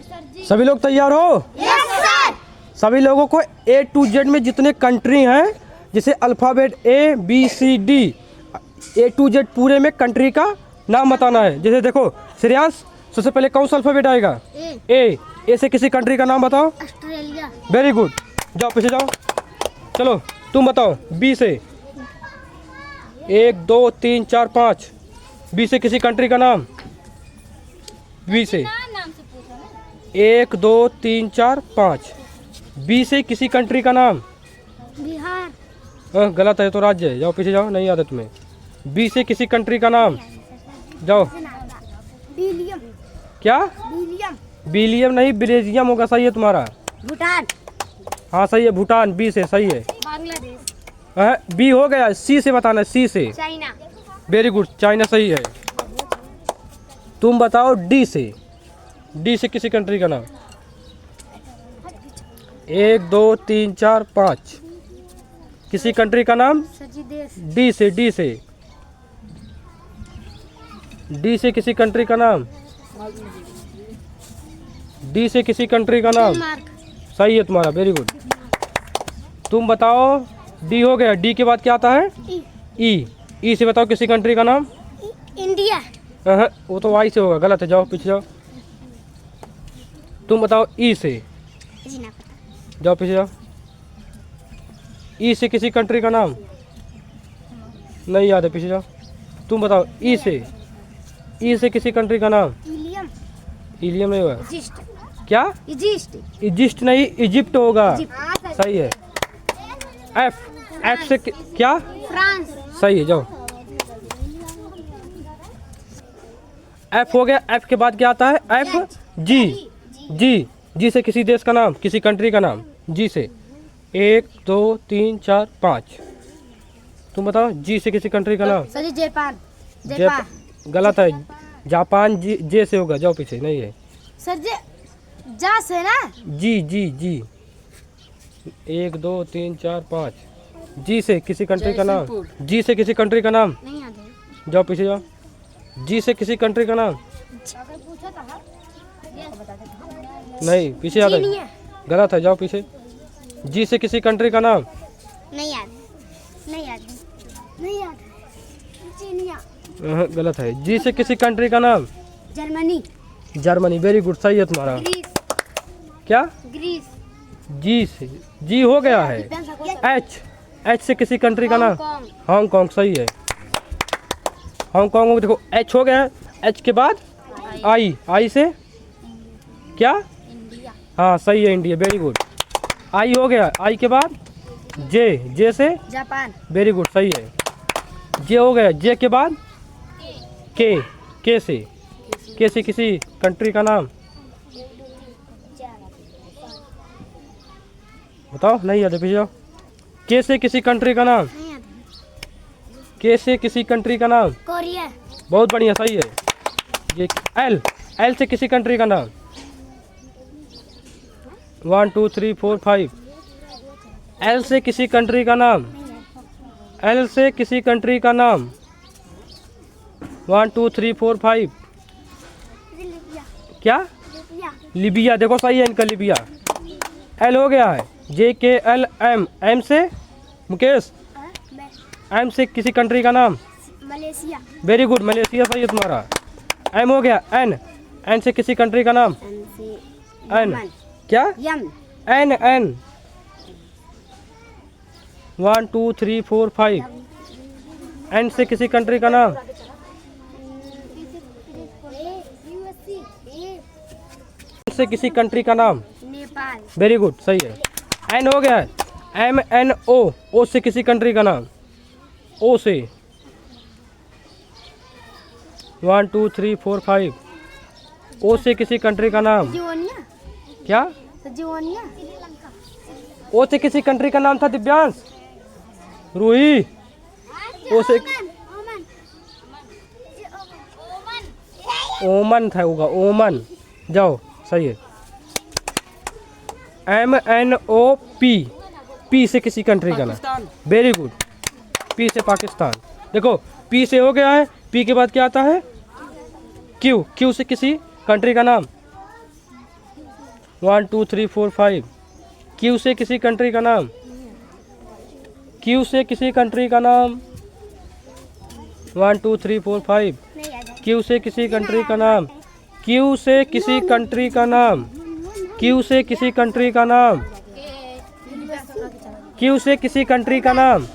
सभी लोग तैयार हो? Yes sir. सभी लोगों को A to Z में जितने कंट्री हैं, जैसे alphabet ABCD, A to Z पूरे में कंट्री का नाम बताना है। जैसे देखो श्रेयांश, सबसे पहले कौन सा अल्फ़ाबेट आएगा? ए से किसी कंट्री का नाम बताओ। ऑस्ट्रेलिया। वेरी गुड, जाओ पीछे जाओ। चलो तुम बताओ B से। 1 2 3 4 5। B से किसी कंट्री का नाम। B से 1 2 3 4 5। B से किसी कंट्री का नाम। बिहार। गलत है, तो राज्य है। जाओ पीछे जाओ, नहीं आता तुम्हें। B से किसी कंट्री का नाम। जाओ। बिलियम। क्या? बिलियम। बिलियम नहीं, बेल्जियम होगा। सही है तुम्हारा। भूटान। हाँ सही है, भूटान। B से सही है। बांग्लादेश। B हो गया। C से बताना। C से। चाइना। वेरी गुड, चाइना सही है। तुम बताओ D से। D से किसी कंट्री का नाम। 1 2 3 4 5। किसी कंट्री का नाम। देश। D से। D से। D से किसी कंट्री का नाम। D से किसी कंट्री का नाम। डेनमार्क। सही है तुम्हारा, वेरी गुड। तुम बताओ D हो गया। D के बाद क्या आता है? E से बताओ किसी कंट्री का नाम। इंडिया। वो तो Y से होगा। गलत है, जाओ पीछे जाओ। तुम बताओ E से। जाओ पीछे जाओ। E से किसी कंट्री का नाम नहीं याद है, पीछे जाओ। तुम बताओ E से। E से किसी कंट्री का नाम। इलियम। इलियम नहीं होगा। इजिप्ट। क्या? इजिप्ट नहीं, इजिप्ट होगा। सही है। F से क्या? फ्रांस। सही है, जाओ। F हो गया। F के बाद क्या आता है? F। G से किसी देश का नाम, किसी कंट्री का नाम। G से 1 2 3 4 5। तुम बताओ G से किसी कंट्री का नाम। Sir Japan. गलत है, जापान। J से होगा। जाओ पीछे, नहीं है। सर जा से ना। जी 1 2 3 4 5। G से किसी कंट्री का नाम। G से किसी कंट्री का नाम। नहीं याद है। जाओ पीछे जाओ। G से किसी कंट्री का नाम। नहीं, पीछे याद है। गलत है, जाओ पीछे। G से किसी कंट्री का नाम। नहीं याद। चीनिया। गलत है। G से किसी कंट्री का नाम। जर्मनी। वेरी गुड, सही है तुम्हारा। ग्रीस। क्या? ग्रीस। G से। G हो गया है। H से किसी कंट्री का नाम। हांगकांग। सही है। हांगकांग देखो, H हो गया है। H के बाद I से क्या? इंडिया। हाँ सही है, इंडिया। Very good. I हो गया। I के बाद J से जापान। वेरी गुड, सही है। J हो गया। J के बाद K से किसी कंट्री का नाम बताओ। नहीं याद है, पीछे जाओ। K से किसी कंट्री का नाम। नहीं याद। K से किसी कंट्री का नाम। कोरिया। बहुत बढ़िया, सही है। ये L से किसी कंट्री का नाम। 1 2 3 4 5। L से किसी कंट्री का नाम। L से किसी कंट्री का नाम। 1 2 3 4 5। क्या? लिबिया। देखो सही है इनका, लिबिया। L हो गया है। JKLM से मुकेश। M से किसी कंट्री का नाम। मलेशिया। वेरी गुड, मलेशिया सही है तुम्हारा। M हो गया। N से किसी कंट्री का नाम। N क्या? N 1 2 3 4 5। N से किसी कंट्री का नाम। N से किसी कंट्री का नाम। नेपाल। वेरी गुड, सही है। N हो गया है। MNO से किसी कंट्री का नाम। O से 1 2 3 4 5। O से किसी कंट्री का नाम। जियोनिया। क्या? जियोनिया। O से किसी कंट्री का नाम था दिव्यांश। रूही। O से ओमन था, होगा ओमन। जाओ, सही है। MNOP से किसी कंट्री का नाम। Very good. P से पाकिस्तान। देखो P से हो गया है। P के बाद क्या आता है? Q से किसी कंट्री का नाम। 1 2 3 4 5। क्यू से किसी कंट्री का नाम। क्यू से किसी कंट्री का नाम। 1 2 3 4 5। नहीं याद है। क्यू से किसी कंट्री का नाम। क्यू से किसी कंट्री का नाम। क्यू से किसी कंट्री का नाम। क्यू से किसी कंट्री का नाम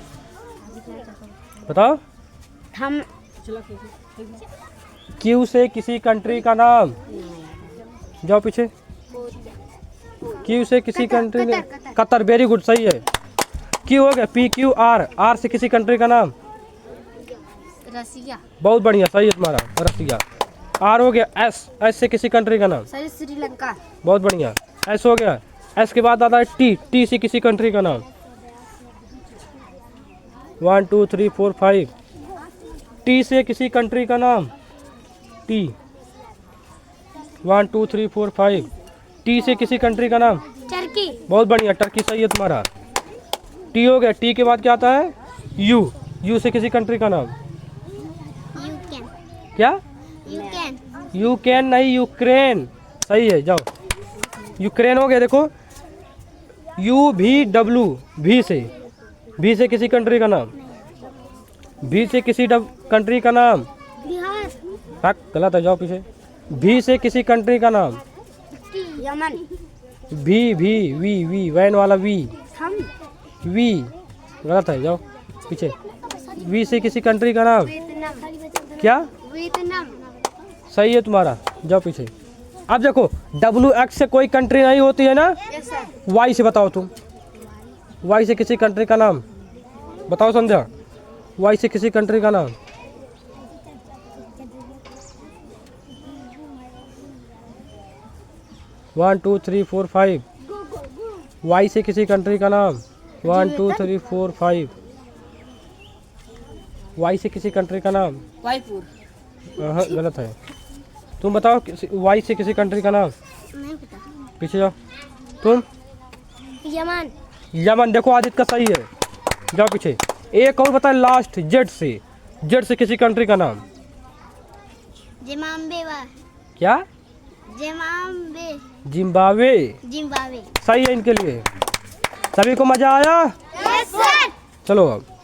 बताओ। हम क्यू से किसी कंट्री का नाम। जाओ पीछे। क्यू से किसी कंट्री ने कतर। वेरी गुड, सही है। क्यू हो गया। P Q R. आर से किसी कंट्री का नाम। रसिया। बहुत बढ़िया, सही है तुम्हारा, रसिया। आर हो गया। एस। एस से किसी कंट्री का नाम। सर श्रीलंका। बहुत बढ़िया। एस हो गया। एस के बाद आता है टी। टी से किसी कंट्री का नाम। 1 2 3 4 5। टी से किसी कंट्री का नाम। टी। 1 2 3 4 5। टी से किसी कंट्री का नाम। टर्की। बहुत बढ़िया, टर्की सही है तुम्हारा। टी हो गया। टी के बाद क्या आता है। यू। यू से किसी कंट्री का नाम। यूक्रेन। क्या। यूक्रेन। यूक्रेन नहीं, यूक्रेन सही है। जाओ। यूक्रेन हो गया। देखो यू भी डब्लू। भी से। भी से किसी कंट्री का नाम। भी से किसी कंट्री का नाम। बिहार। हक गलत है, जाओ पीछे। भी से किसी कंट्री का नाम। यमन। भी वी वैन वाला वी। हम वी गलत है, जाओ पीछे। वी से किसी कंट्री का नाम। वियतनाम। क्या। वियतनाम। सही है तुम्हारा, जाओ पीछे। अब देखो WX से कोई कंट्री नहीं होती है ना। Yes sir. वाई से बताओ तुम। वाई से किसी कंट्री का नाम बताओ संध्या। वाई से किसी कंट्री का नाम। One two three four five. Y से किसी कंट्री का नाम। 1 2 3 4 5। वाई से किसी कंट्री का नाम। वाईपुर। गलत है। तुम बताओ वाई से किसी कंट्री का नाम। नहीं पता। पीछे जाओ तुम। यमन। यमन। देखो आदित्य का सही है, जाओ पीछे। एक और बताए लास्ट। जेड से। जेड से किसी कंट्री का नाम। जिम्बाब्वे। क्या। जिम्बाब्वे। Zimbabwe Zimbabwe. सही है इनके लिए। सभी को मजा आया। Yes sir. चलो अब।